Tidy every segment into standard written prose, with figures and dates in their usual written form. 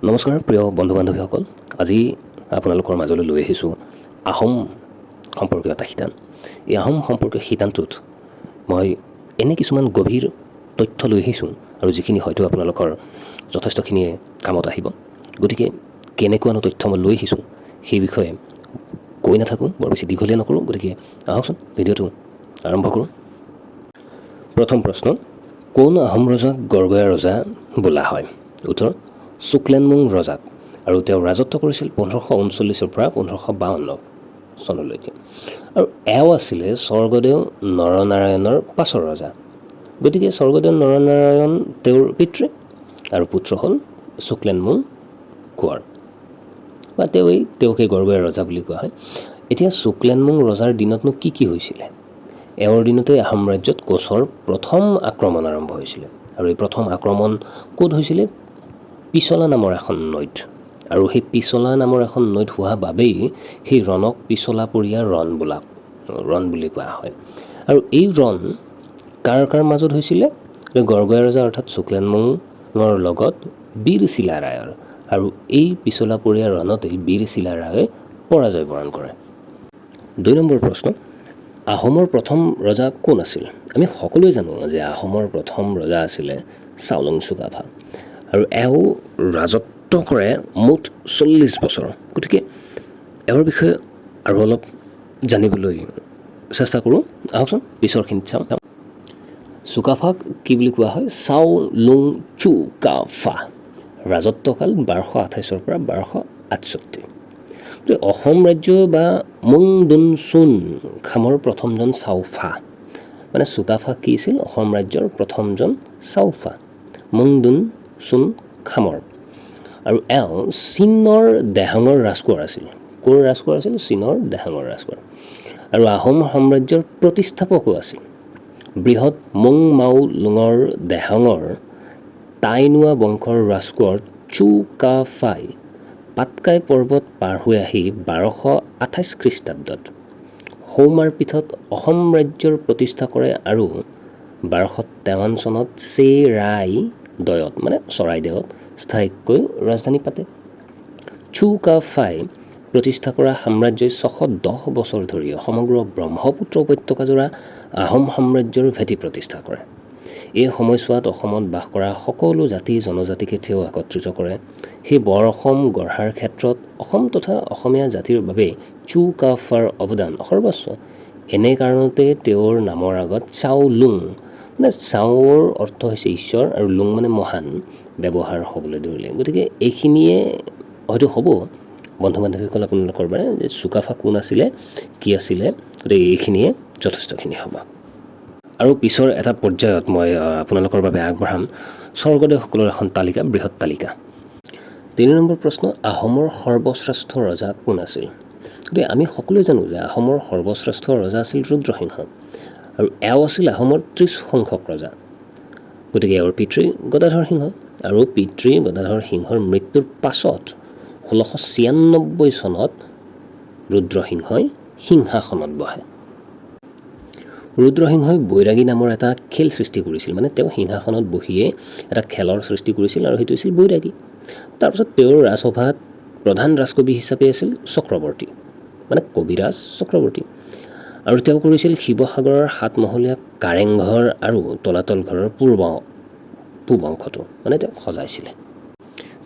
নমস্কাৰ প্ৰিয় বন্ধু বান্ধৱীসকল, আজি আপোনালোকৰ মাজলৈ লৈ আহিছোঁ আহোম সম্পৰ্কীয় এটা শিতান। এই আহোম সম্পৰ্কীয় শিতানটোত মই এনে কিছুমান গভীৰ তথ্য লৈ আহিছোঁ আৰু যিখিনি হয়তো আপোনালোকৰ যথেষ্টখিনিয়ে কামত আহিব। গতিকে কেনেকুৱানো তথ্য মই লৈ আহিছোঁ সেই বিষয়ে কৈ নাথাকোঁ, বৰ বেছি দীঘলীয়া নকৰোঁ। গতিকে আহকচোন ভিডিঅ'টো আৰম্ভ কৰোঁ। প্ৰথম প্ৰশ্ন, কোন আহোম ৰজাক গড়গঞা ৰজা বোলা হয়? উত্তৰ, চুকলেনমুং ৰজাক। আৰু তেওঁ ৰাজত্ব কৰিছিল 1539 পৰা 1552 চনলৈকে। আৰু এওঁ আছিলে স্বৰ্গদেউ নৰনাৰায়ণৰ পাছৰ ৰজা। গতিকে স্বৰ্গদেউ নৰনাৰায়ণ তেওঁৰ পিতৃ আৰু পুত্ৰ হ'ল চুকলেনমুং কোঁৱৰ, বা তেওঁকে গড়গঞা ৰজা বুলি কোৱা হয়। এতিয়া চুকলেনমুং ৰজাৰ দিনতনো কি হৈছিলে? এওঁৰ দিনতে আহোম ৰাজ্যত কোচৰ প্ৰথম আক্ৰমণ আৰম্ভ হৈছিলে। আৰু এই প্ৰথম আক্ৰমণ ক'ত হৈছিলে? পিছলা নামৰ এখন নৈত। আৰু সেই পিছলা নামৰ এখন নৈত হোৱা বাবেই সেই ৰণক পিছলাপৰীয়া ৰণ বুলি কোৱা হয়। আৰু এই ৰণ কাৰ মাজত হৈছিলে? গড়গঞা ৰজা অৰ্থাৎ চুকলেনমুঙৰ লগত বীৰ চিলাৰায়ৰ। আৰু এই পিছলাপৰীয়া ৰণতেই বীৰ চিলাৰায়ে পৰাজয় বৰণ কৰে। 2 নম্বৰ প্ৰশ্ন, আহোমৰ প্ৰথম ৰজা কোন আছিল? আমি সকলোৱে জানো যে আহোমৰ প্ৰথম ৰজা আছিলে চাওলুং চুকাফা। আৰু এওঁ ৰাজত্ব কৰে মুঠ 40 বছৰ। গতিকে এওঁৰ বিষয়ে আৰু অলপ জানিবলৈ চেষ্টা কৰোঁ। আহকচোন পিছৰখিনিত চাওঁ। চুকাফাক কি বুলি কোৱা হয়? চাওলুং চুকাফা। ৰাজত্বকাল 1228 পৰা 1268। অসম ৰাজ্য বা মুংডুনচুন খামৰ প্ৰথমজন চাওফা, মানে চুকাফা কি আছিল? অসম ৰাজ্যৰ প্ৰথমজন চাওফা, মুংডুনচুন খামৰ। আৰু এওঁ চীনৰ দেহাঙৰ ৰাজকোঁৱৰ আছিল। ক'ৰ ৰাজকোঁৱৰ আছিল? চীনৰ দেহাঙৰ ৰাজকোঁৱৰ। আৰু আহোম সাম্ৰাজ্যৰ প্ৰতিষ্ঠাপকো আছিল। বৃহৎ মুং মাও লুঙৰ দেহাঙৰ টাইনুৱা বংশৰ ৰাজকোঁৱৰ চুকাফাই পাটকাই পৰ্বত পাৰ হৈ আহি 1228 খ্ৰীষ্টাব্দত সৌমাৰপীঠত অসম ৰাজ্যৰ প্ৰতিষ্ঠা কৰে আৰু 1253 চনত চেৰাইদেউত মানে চৰাইদেউত স্থায়ীকৈ ৰাজধানী পাতে। চুকাফাই প্ৰতিষ্ঠা কৰা সাম্ৰাজ্যই 610 বছৰ ধৰি সমগ্ৰ ব্ৰহ্মপুত্ৰ উপত্যকাজোৰা আহোম সাম্ৰাজ্যৰ ভেটি প্ৰতিষ্ঠা কৰে। এই সময়ছোৱাত অসমত বাস কৰা সকলো জাতি জনজাতিকে তেওঁ একত্ৰিত কৰে। সেই বৰ অসম গঢ়াৰ ক্ষেত্ৰত অসম তথা অসমীয়া জাতিৰ বাবে চুকাফাৰ অৱদান সৰ্বোচ্চ। এনে কাৰণতে তেওঁৰ নামৰ আগত চাওলুং, মানে চাওৰ অৰ্থ হৈছে ঈশ্বৰ আৰু লুং মানে মহান, ব্যৱহাৰ হ'বলৈ ধৰিলে। গতিকে এইখিনিয়ে হয়তো হ'ব বন্ধু বান্ধৱীসকল আপোনালোকৰ বাবে যে চুকাফা কোন আছিলে, কি আছিলে। গতিকে এইখিনিয়ে যথেষ্টখিনি হ'ব। আৰু পিছৰ এটা পৰ্যায়ত মই আপোনালোকৰ বাবে আগবঢ়াম স্বৰ্গদেউসকলৰ এখন তালিকা, বৃহৎ তালিকা। 3 নম্বৰ প্ৰশ্ন, আহোমৰ সৰ্বশ্ৰেষ্ঠ ৰজা কোন আছিল? গতিকে আমি সকলোৱে জানো যে আহোমৰ সৰ্বশ্ৰেষ্ঠ ৰজা আছিল ৰুদ্ৰসিংহ। আৰু এওঁ আছিল আহোমৰ 30 সংখ্যক ৰজা। গতিকে এওঁৰ পিতৃ গদাধৰ সিংহ। আৰু পিতৃ গদাধৰ সিংহৰ মৃত্যুৰ পাছত 1696 চনত ৰুদ্ৰসিংহই সিংহাসনত বহে। ৰুদ্ৰসিংহই বৈৰাগী নামৰ এটা খেল সৃষ্টি কৰিছিল, মানে তেওঁ সিংহাসনত বহিয়ে এটা খেলৰ সৃষ্টি কৰিছিল আৰু সেইটো আছিল বৈৰাগী। তাৰপিছত তেওঁৰ ৰাজসভাত প্ৰধান ৰাজকবি হিচাপে আছিল চক্ৰৱৰ্তী, মানে কবিৰাজ চক্ৰৱৰ্তী। আৰু তেওঁ কৰিছিল শিৱসাগৰৰ 7মহলীয়া কাৰেংঘৰ আৰু তলাতল ঘৰৰ পূব অংশটো, মানে তেওঁ সজাইছিলে।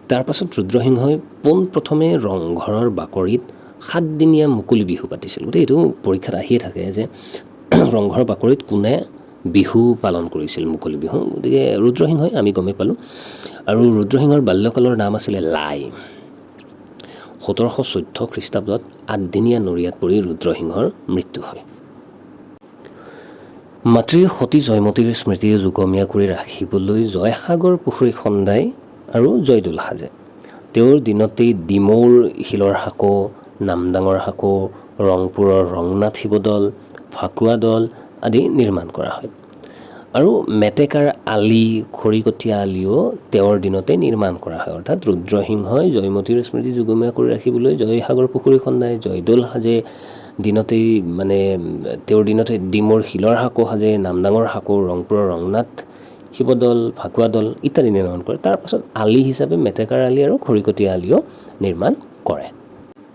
তাৰপাছত ৰুদ্ৰসিংহই পোনপ্ৰথমে ৰংঘৰৰ বাকৰিত 7দিনীয়া মুকলি বিহু পাতিছিল। গতিকে এইটো পৰীক্ষাত আহিয়ে থাকে যে ৰংঘৰৰ বাকৰিত কোনে বিহু পালন কৰিছিল, মুকলি বিহু। গতিকে ৰুদ্ৰসিংহই আমি গমেই পালোঁ। আৰু ৰুদ্ৰসিংহৰ বাল্যকালৰ নাম আছিলে লাই। 1714 খ্ৰীষ্টাব্দত 8দিনীয়া নৰিয়াত পৰি ৰুদ্ৰসিংহৰ মৃত্যু হয়। মাতৃ সতী জয়মতীৰ স্মৃতি যুগমীয়া কৰি ৰাখিবলৈ জয়সাগৰ পুখুৰী খন্দাই আৰু জয়দৌল সাজে। তেওঁৰ দিনতেই ডিমৌৰ শিলৰ সাঁকো, নামদাঙৰ সাঁকো, ৰংপুৰৰ ৰংনাথ শিৱদৌল, ফাকুৱা দৌল আদি নিৰ্মাণ কৰা হয়। আৰু মেটেকাৰ আলি, খৰিকটীয়া আলিও তেওঁৰ দিনতে নিৰ্মাণ কৰা হয়। অৰ্থাৎ ৰুদ্ৰসিংহই জয়মতীৰ স্মৃতি যুগমীয়া কৰি ৰাখিবলৈ জয়সাগৰ পুখুৰী খন্দাই, জয়দৌল সাজে, দিনতেই তেওঁৰ দিনতে ডিমৌৰ শিলৰ সাঁকো সাজে, নামদাঙৰ সাঁকো, ৰংপুৰৰ ৰংনাথ শিৱদৌল, ফাকুৱা দৌল ইত্যাদি নিৰ্মাণ কৰে। তাৰ পাছত আলি হিচাপে মেটেকাৰ আলি আৰু খৰিকটীয়া আলিও নিৰ্মাণ কৰে।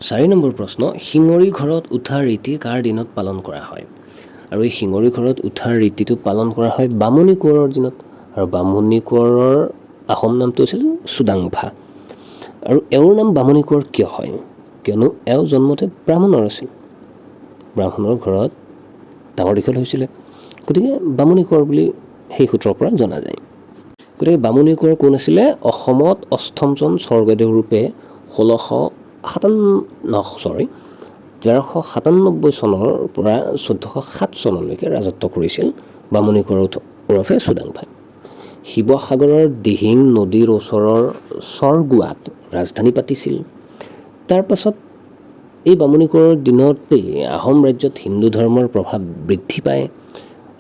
4 নম্বৰ প্ৰশ্ন, শিঙৰি ঘৰত উঠা ৰীতি কাৰ দিনত পালন কৰা হয়? আৰু এই শিঙৰি ঘৰত উঠাৰ ৰীতিটো পালন কৰা হয় বামুণী কোঁৱৰৰ দিনত। আৰু বামুণী কোঁৱৰৰ আহোম নামটো আছিল চুডাংফা। আৰু এওঁৰ নাম বামুণী কোঁৱৰ কিয় হয়? কিয়নো এওঁ জন্মতে ব্ৰাহ্মণৰ আছিল, ব্ৰাহ্মণৰ ঘৰত ডাঙৰ দীঘল হৈছিলে, গতিকে বামুণী কোঁৱৰ বুলি সেই সূত্ৰৰ পৰা জনা যায়। গতিকে বামুণী কোঁৱৰ কোন আছিলে? অসমত অষ্টমজন স্বৰ্গদেউ ৰূপে 1397 চনৰ পৰা 1407 চনলৈকে ৰাজত্ব কৰিছিল বামুণী কোঁৱৰ ওৰফে চুডাংফাই। শিৱসাগৰৰ দিহিং নদীৰ ওচৰৰ চৰগুৱাত ৰাজধানী পাতিছিল। তাৰ পাছত এই বামুণী কোঁৱৰৰ দিনতেই আহোম ৰাজ্যত হিন্দু ধৰ্মৰ প্ৰভাৱ বৃদ্ধি পায়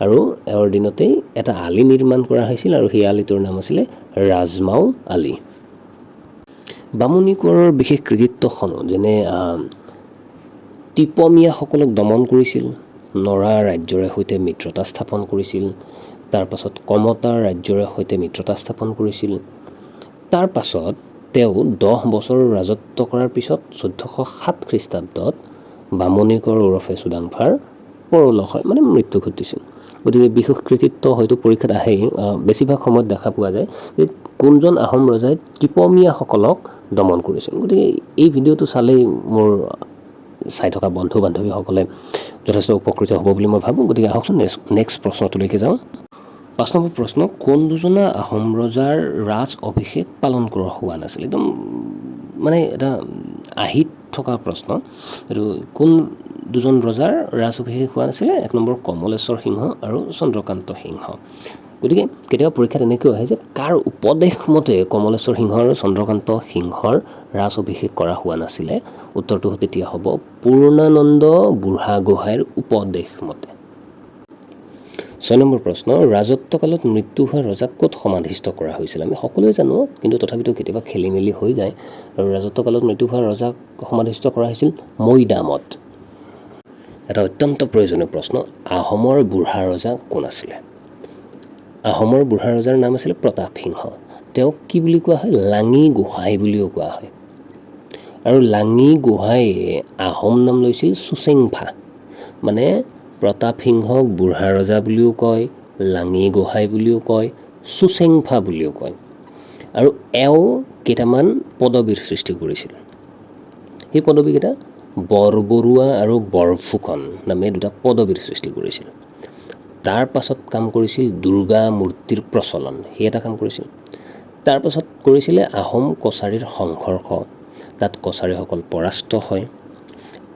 আৰু এওঁৰ দিনতেই এটা আলি নিৰ্মাণ কৰা হৈছিল আৰু সেই আলিটোৰ নাম আছিলে ৰাজমাও আলি। বামুণী কোঁৱৰৰ বিশেষ কৃতিত্বসমূহ যেনে টিপমীয়াসকলক দমন কৰিছিল, নৰা ৰাজ্যৰে সৈতে মিত্ৰতা স্থাপন কৰিছিল, তাৰ পাছত কমতা ৰাজ্যৰে সৈতে মিত্ৰতা স্থাপন কৰিছিল। তাৰ পাছত তেওঁ 10 বছৰ ৰাজত্ব কৰাৰ পিছত 1407 খ্ৰীষ্টাব্দত বামুণী কোঁৱৰ ওৰফে চুডাংফাৰ পৰলোক হয়, মানে মৃত্যু ঘটিছিল। গতিকে বিশেষ কৃতিত্ব হয়তো পৰীক্ষাত আহেই, বেছিভাগ সময়ত দেখা পোৱা যায় যে কোনজন আহোম ৰজাই টিপমীয়াসকলক দমন কৰিছিল। গতিকে এই ভিডিঅ'টো চালেই মোৰ চাই থকা বন্ধু বান্ধৱীসকলে যথেষ্ট উপকৃত হ'ব বুলি মই ভাবোঁ। গতিকে আহকচোন নেক্সট প্ৰশ্নটোলৈকে যাওঁ। 5 নম্বৰ প্ৰশ্ন, কোন দুজনা আহোম ৰজাৰ ৰাজ অভিষেক পালন কৰা হোৱা নাছিল? একদম মানে এটা আহিত থকা প্ৰশ্ন। এইটো কোন দুজন ৰজাৰ ৰাজ অভিষেক হোৱা নাছিলে? 1 নম্বৰ কমলেশ্বৰ সিংহ আৰু চন্দ্ৰকান্ত সিংহ। গতিকে কেতিয়াবা পৰীক্ষাত এনেকৈ আহে যে কাৰ উপদেশ মতে কমলেশ্বৰ সিংহ আৰু চন্দ্ৰকান্ত সিংহৰ ৰাজ অভিষেক কৰা হোৱা নাছিলে? উত্তৰটো তেতিয়া হ'ব পূৰ্ণানন্দ বুঢ়াগোহাঁইৰ উপদেশ মতে। 6 নম্বৰ প্ৰশ্ন, ৰাজত্বকালত মৃত্যু হোৱা ৰজাক ক'ত সমাধিস্থ কৰা হৈছিল? আমি সকলোৱে জানো, কিন্তু তথাপিতো কেতিয়াবা খেলি মেলি হৈ যায়। আৰু ৰাজত্বকালত মৃত্যু হোৱা ৰজাক সমাধিস্থ কৰা হৈছিল মৈদামত। এটা অত্যন্ত প্ৰয়োজনীয় প্ৰশ্ন, আহোমৰ বুঢ়া ৰজা কোন আছিলে? আহোমৰ বুঢ়া ৰজাৰ নাম আছিলে প্ৰতাপ সিংহ। তেওঁক কি বুলি কোৱা হয়? লাঙি গোহাঁই বুলিও কোৱা হয়। আৰু লাঙি গোহাঁইয়ে আহোম নাম লৈছিল চুচেংফা। মানে প্ৰতাপ সিংহক বুঢ়া ৰজা বুলিও কয়, লাঙি গোহাঁই বুলিও কয়, চুচেংফা বুলিও কয়। আৰু এওঁ কেইটামান পদবীৰ সৃষ্টি কৰিছিল। সেই পদবীকেইটা বৰবৰুৱা আৰু বৰফুকন নামে 2টা পদবীৰ সৃষ্টি কৰিছিল। তাৰ পাছত কাম কৰিছিল দুৰ্গা মূৰ্তিৰ প্ৰচলন, সেই এটা কাম কৰিছিল। তাৰ পাছত কৰিছিলে আহোম কছাৰীৰ সংঘৰ্ষ, তাত কছাৰীসকল পৰাস্ত হয়।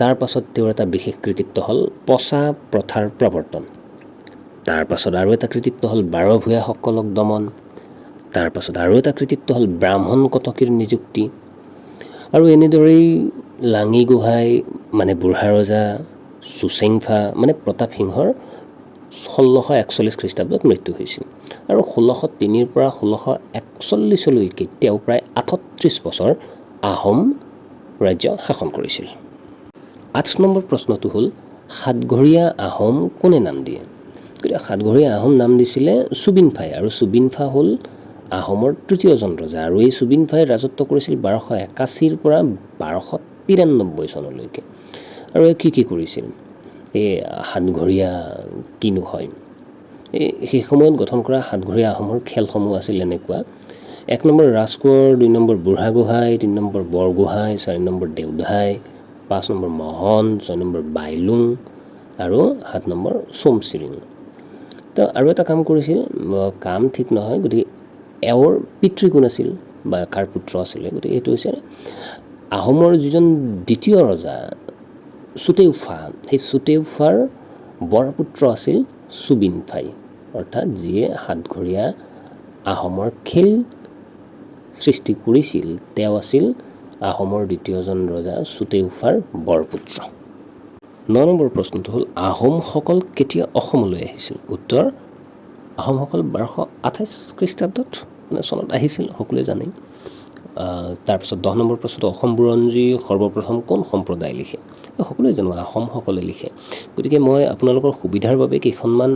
তাৰ পাছত তেওঁৰ এটা বিশেষ কৃতিত্ব হ'ল পচা প্ৰথাৰ প্ৰৱৰ্তন। তাৰ পাছত আৰু এটা কৃতিত্ব হ'ল 12 ভূঞাসকলক দমন। তাৰ পাছত আৰু এটা কৃতিত্ব হ'ল ব্ৰাহ্মণ কটকীৰ নিযুক্তি। আৰু এনেদৰেই লাঙি গোহাঁই মানে বুঢ়া ৰজা, চুচেংফা মানে প্ৰতাপ সিংহৰ 1641 খ্ৰীষ্টাব্দত মৃত্যু হৈছিল। আৰু 1603 পৰা 1641 তেওঁ প্ৰায় 38 বছৰ আহোম ৰাজ্য শাসন কৰিছিল। 8 নম্বৰ প্ৰশ্নটো হ'ল সাতঘৰীয়া আহোম কোনে নাম দিয়ে? গতিকে সাতঘৰীয়া আহোম নাম দিছিলে চুবিনফাই। আৰু চুবিনফা হ'ল আহোমৰ 3য়জন ৰজা। আৰু এই চুবিনফাই ৰাজত্ব কৰিছিল 1281 পৰা 1293 চনলৈকে। আৰু কি কি কৰিছিল? এই সাতঘৰীয়া কিনো হয়? সেই সময়ত গঠন কৰা সাতঘৰীয়া আহোমৰ খেলসমূহ আছিল এনেকুৱা: 1 number Rajkonwar, 2 number Burhagohain, 3 number Borgohain, 4 number Deodhai, 5 number Mohan, 6 number Bailung আৰু 7 নম্বৰ চোমচিৰিং। তো আৰু এটা কাম কৰিছিল, কাম ঠিক নহয়, গতিকে এওঁৰ পিতৃ কোন আছিল বা কাৰ পুত্ৰ আছিলে? গতিকে এইটো হৈছে আহোমৰ যিজন দ্বিতীয় ৰজা চুতেউফা, সেই চুতেউফাৰ বৰপুত্ৰ আছিল চুবিনফাই, অৰ্থাৎ যিয়ে সাতঘৰীয়া আহোমৰ খেল সৃষ্টি কৰিছিল তেওঁ আছিল আহোমৰ 2য়জন ৰজা চুতেউফাৰ বৰপুত্ৰ। 9 নম্বৰ প্ৰশ্নটো হ'ল আহোমসকল কেতিয়া অসমলৈ আহিছিল? উত্তৰ, আহোমসকল 1228 খ্ৰীষ্টাব্দত মানে চনত আহিছিল, সকলোৱে জানে। তাৰপিছত 10 নম্বৰ প্ৰশ্নটো অসম বুৰঞ্জী সৰ্বপ্ৰথম কোন সম্প্ৰদায়ে লিখে? সকলোৱে জানো আহোমসকলে লিখে। গতিকে মই আপোনালোকৰ সুবিধাৰ বাবে কেইখনমান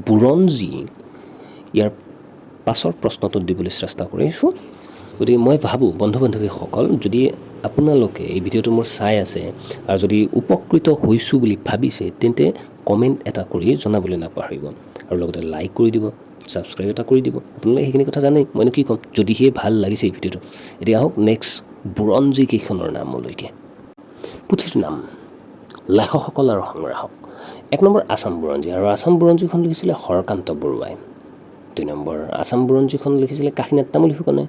বুৰঞ্জী ইয়াৰ পাছৰ প্ৰশ্নটোত দিবলৈ চেষ্টা কৰিছোঁ। গতিকে মই ভাবোঁ বন্ধু বান্ধৱীসকল, যদি আপোনালোকে এই ভিডিঅ'টো মোৰ চাই আছে আৰু যদি উপকৃত হৈছোঁ বুলি ভাবিছে, তেন্তে কমেণ্ট এটা কৰি জনাবলৈ নাপাহৰিব আৰু লগতে লাইক কৰি দিব, ছাবস্ক্ৰাইব এটা কৰি দিব। আপোনালোকে সেইখিনি কথা জানেই, মইনো কি ক'ম। যদিহে ভাল লাগিছে এই ভিডিঅ'টো। এতিয়া আহক নেক্সট বুৰঞ্জী কেইখনৰ নামলৈকে। পুথিৰ নাম, লেখকসকল আৰু সংগ্ৰাহক। 1 নম্বৰ আছাম বুৰঞ্জী, আৰু আছাম বুৰঞ্জীখন লিখিছিলে হৰকান্ত বৰুৱাই। 2 নম্বৰ আছাম বুৰঞ্জীখন লিখিছিলে কাশীনাথ তামুলী ফুকনে।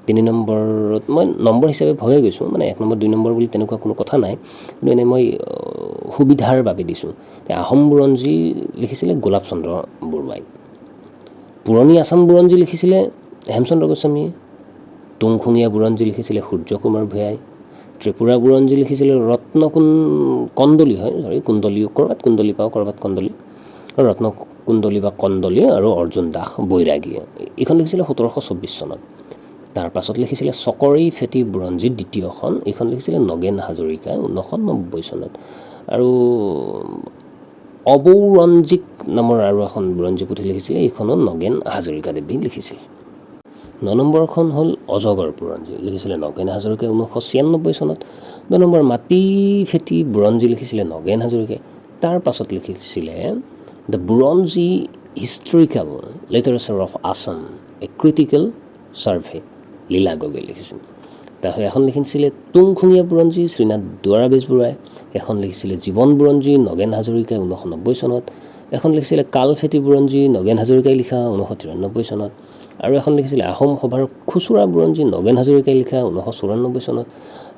3 নম্বৰত মই নম্বৰ হিচাপে ভগাই গৈছোঁ, মানে 1 নম্বৰ 2 নম্বৰ বুলি তেনেকুৱা কোনো কথা নাই, কিন্তু এনেই মই সুবিধাৰ বাবে দিছোঁ। আহোম বুৰঞ্জী লিখিছিলে গোলাপ চন্দ্ৰ বৰুৱাই। পুৰণি আছাম বুৰঞ্জী লিখিছিলে হেমচন্দ্ৰ গোস্বামীয়ে। তুংখুঙীয়া বুৰঞ্জী লিখিছিলে সূৰ্য কুমাৰ ভূঞাই। ত্ৰিপুৰা বুৰঞ্জী লিখিছিলে কন্দলী হয়, কুন্দলী, ক'ৰবাত কুন্দলী পাওঁ, ক'ৰবাত কন্দলী, ৰত্নকুন্দলী বা কন্দলী আৰু অৰ্জুন দাস বৈৰাগীয়ে। এইখন লিখিছিলে 1724 চনত। তাৰপাছত লিখিছিলে চকৰি ফেটি বুৰঞ্জী দ্বিতীয়খন, এইখন লিখিছিলে নগেন হাজৰিকাই 1990 চনত। আৰু অবৌৰঞ্জিক নামৰ আৰু এখন বুৰঞ্জী পুথি লিখিছিলে, এইখনো নগেন হাজৰিকাদেৱে লিখিছিল। 9 নম্বৰখন হ'ল অজগৰ বুৰঞ্জী, লিখিছিলে নগেন হাজৰিকাই 1996 চনত। 2 নম্বৰ মাটি ফেটি বুৰঞ্জী লিখিছিলে নগেন হাজৰিকাই। তাৰ পাছত লিখিছিলে the Buranji historical literature of Assam, a critical survey, Leela Gogoi লিখিছিল। তাৰপিছত এখন লিখিছিলে তুংখুঙীয়া বুৰঞ্জী, শ্ৰীনাথ দুৱৰা বেজবৰুৱাই। এখন লিখিছিলে জীৱন বুৰঞ্জী, নগেন হাজৰিকাই 1990 চনত। এখন লিখিছিলে কালফেটি বুৰঞ্জী, নগেন হাজৰিকাই লিখা 1993 চনত। আৰু এখন লিখিছিলে আহোম সভাৰ খুচুৰা বুৰঞ্জী, নগেন হাজৰিকাই লিখা 1994 চনত।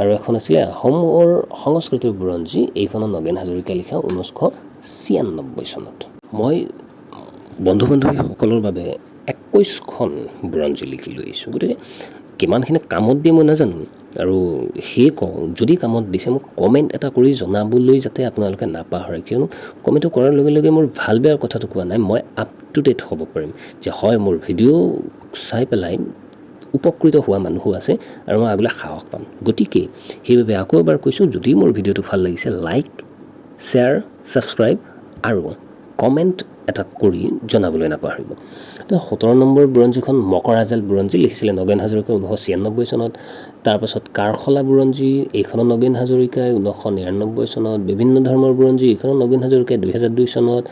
আৰু এখন আছিলে আহোমৰ সংস্কৃতিৰ বুৰঞ্জী, এইখনো নগেন হাজৰিকাই লিখা 1996 চনত। মই বন্ধু বান্ধৱীসকলৰ বাবে 21খন বুৰঞ্জী লিখি লৈ আহিছোঁ। গতিকে কিমানখিনি কামত দিয়ে মই নাজানো, আৰু সেয়ে কওঁ, যদি কামত দিছে মোক কমেণ্ট এটা কৰি জনাবলৈ যাতে আপোনালোকে নাপাহৰে, কিয়নো কমেণ্টটো কৰাৰ লগে লগে মোৰ ভাল বেয়াৰ কথাটো কোৱা নাই, মই আপ টু ডেট হ'ব পাৰিম যে হয় মোৰ ভিডিঅ' চাই পেলাই উপকৃত হোৱা মানুহো আছে আৰু মই আগলৈ সাহস পাম। গতিকে সেইবাবে আকৌ এবাৰ কৈছোঁ, যদি মোৰ ভিডিঅ'টো ভাল লাগিছে লাইক, শ্বেয়াৰ, ছাবস্ক্ৰাইব আৰু কমেণ্ট এটা কৰি জনাবলৈ নাপাহৰিব। তো 17 নম্বৰ বুৰঞ্জীখন মকৰাজাল বুৰঞ্জী, লিখিছিলে নগেন হাজৰিকাই 1996 চনত। তাৰপাছত কাৰখলা বুৰঞ্জী, এইখনো নগেন হাজৰিকাই 1999 চনত। বিভিন্ন ধৰ্মৰ বুৰঞ্জী, এইখনো নগেন হাজৰিকাই 2002 চনত।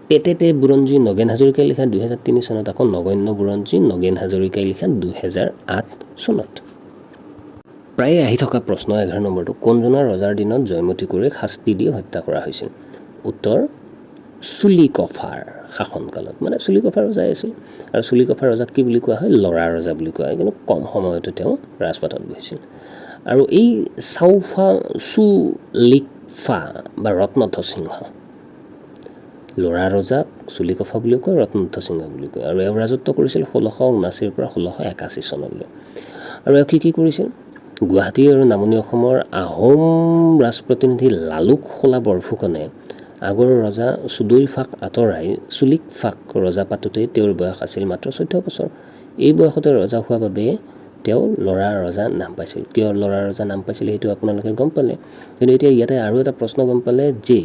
পেটেটে বুৰঞ্জী, নগেন হাজৰিকাই লিখা 2003 চনত। আকৌ নগন্য বুৰঞ্জী, নগেন হাজৰিকাই লিখা 2008 চনত। প্ৰায়ে আহি থকা প্ৰশ্ন 11 নম্বৰটো, কোনজনা ৰজাৰ দিনত জয়মতী কোঁৱৰীক শাস্তি দি হত্যা কৰা হৈছিল? উত্তৰ চুলিকফাৰ শাসনকালত, মানে চুলিকফা ৰজাই আছিল। আৰু চুলিকফা ৰজাক কি বুলি কোৱা হয়? ল'ৰা ৰজা বুলি কোৱা হয়, কিন্তু কম সময়তে তেওঁ ৰাজপাটত বহিছিল। আৰু এই চুলিকফা বা ৰত্নধ্বজ সিংহ, ল'ৰা ৰজাক চুলিকফা বুলি কয়, ৰত্নধ্বজ সিংহ বুলি কয়। আৰু এওঁ ৰাজত্ব কৰিছিল 1679 পৰা 1681 চনলৈ। আৰু এওঁ কি কৰিছিল? গুৱাহাটী আৰু নামনি অসমৰ আহোম ৰাজপ্ৰতিনিধি লালুক খোলা বৰফুকনে আগৰ ৰজা চুদৈফাক আঁতৰাই চুলিকফাক ৰজা পাতোতেই তেওঁৰ বয়স আছিল মাত্ৰ 14 বছৰ। এই বয়সতে ৰজা হোৱা বাবে তেওঁ ল'ৰা ৰজা নাম পাইছিল। কিয় ল'ৰা ৰজা নাম পাইছিল সেইটো আপোনালোকে গম পালে। কিন্তু এতিয়া ইয়াতে আৰু এটা প্ৰশ্ন গম পালে যে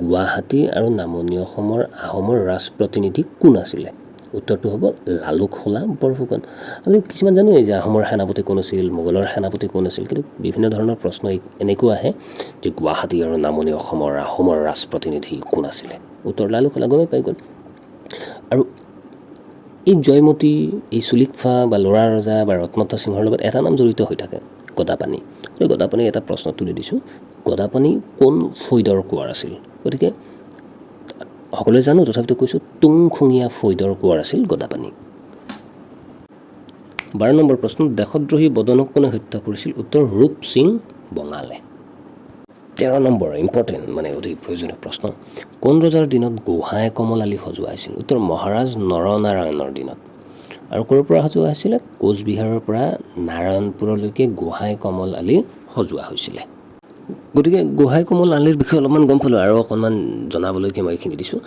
গুৱাহাটী আৰু নামনি অসমৰ আহোমৰ ৰাজপ্ৰতিনিধি কোন আছিলে? উত্তৰটো হ'ব লালুক খোলা বৰফুকন। আমি কিছুমান জানোৱেই যে আহোমৰ সেনাপতি কোন আছিল, মোগলৰ সেনাপতি কোন আছিল, কিন্তু বিভিন্ন ধৰণৰ প্ৰশ্ন এনেকুৱা আহে যে গুৱাহাটী আৰু নামনি অসমৰ আহোমৰ ৰাজপ্ৰতিনিধি কোন আছিলে? উত্তৰ লালুক খোলা, গমেই পাই গ'ল। আৰু এই জয়মতী, এই চুলিকফা বা ল'ৰা ৰজা বা ৰত্নধ্বজ সিংহৰ লগত এটা নাম জড়িত হৈ থাকে, গদাপাণি। গতিকে গদাপাণিৰ এটা প্ৰশ্ন তুলি দিছোঁ, গদাপাণি কোন ফৈদৰ কোঁৱাৰ আছিল? গতিকে সকলোৱে জানো, তথাপিতো কৈছোঁ, তুংখুঙীয়া ফৈদৰ কোঁৱাৰ আছিল গদাপাণি। 12 নম্বৰ প্ৰশ্ন, দেশদ্ৰোহী বদনক কোনে হত্যা কৰিছিল? উত্তৰ ৰূপ সিং বঙালে। 13 নম্বৰ ইম্পৰ্টেণ্ট, মানে অতি প্ৰয়োজনীয় প্ৰশ্ন, কোন ৰজাৰ দিনত গোহাঁই কমল আলি সজোৱা হৈছিল? উত্তৰ মহাৰাজ নৰনাৰায়ণৰ দিনত। আৰু ক'ৰ পৰা সজোৱা হৈছিলে? কোচবিহাৰৰ পৰা নাৰায়ণপুৰলৈকে গোহাঁই কমল আলি সজোৱা হৈছিলে। গতিকে গোহাঁই কমল আলিৰ বিষয়ে অলপমান গম পালোঁ, আৰু অকণমান জনাবলৈকে মই এইখিনি দিছোঁ।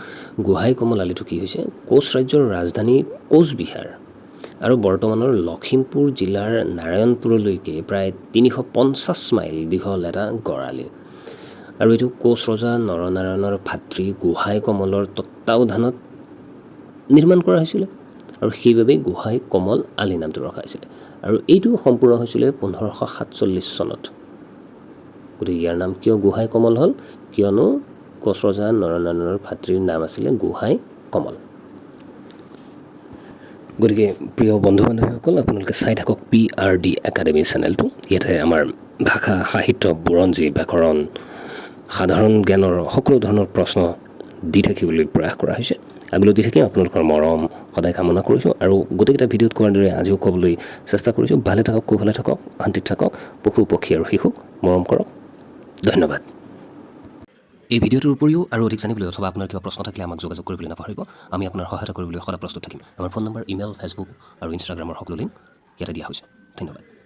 গোহাঁই কমল আলিটো কি হৈছে? কোচ ৰাজ্যৰ ৰাজধানী কোচবিহাৰ আৰু বৰ্তমানৰ লখিমপুৰ জিলাৰ নাৰায়ণপুৰলৈকে প্ৰায় 350 মাইল দীঘল এটা গড়ালি। আৰু এইটো কোচ ৰজা নৰনাৰায়ণৰ ভাতৃ গোহাঁই কমলৰ তত্বাৱধানত নিৰ্মাণ কৰা হৈছিলে। আৰু সেইবাবেই গোহাঁই কমল আলি নামটো ৰখা হৈছিলে আৰু এইটো সম্পূৰ্ণ হৈছিলে 1547 চনত গতিকে ইয়াৰ নাম কিয় গোহাঁই কমল হ'ল কিয়নো কোচ ৰজা নৰনাৰায়ণৰ ভাতৃৰ নাম আছিলে গোহাঁই কমল গতিকে প্ৰিয় বন্ধু বান্ধৱীসকল আপোনালোকে চাই থাকক PRD একাডেমি চেনেলটো ইয়াতে আমাৰ ভাষা সাহিত্য বুৰঞ্জী ব্যাকৰণ সাধাৰণ জ্ঞানৰ সকলো ধৰণৰ প্ৰশ্ন দি থাকিবলৈ প্ৰয়াস কৰা হৈছে আগলৈ দি থাকিম আপোনালোকৰ মৰম সদায় কামনা কৰিছোঁ আৰু গোটেইকেইটা ভিডিঅ'ত কোৱাৰ দৰে আজিও ক'বলৈ চেষ্টা কৰিছোঁ ভালে থাকক কুশলে থাকক শান্তিত থাকক পশু পক্ষী আৰু শিশুক মৰম কৰক ধন্যবাদ এই ভিডিঅ'টোৰ উপৰিও আৰু অধিক জানিবলৈ অথবা আপোনাৰ কিবা প্ৰশ্ন থাকিলে আমাক যোগাযোগ কৰিবলৈ নাপাহৰিব আমি আপোনাৰ সহায়তা কৰিবলৈ সদায় প্ৰস্তুত থাকিম আমাৰ ফোন নম্বৰ ইমেইল ফেচবুক আৰু ইনষ্টাগ্ৰামৰ সকলো লিংক ইয়াতে দিয়া হৈছে ধন্যবাদ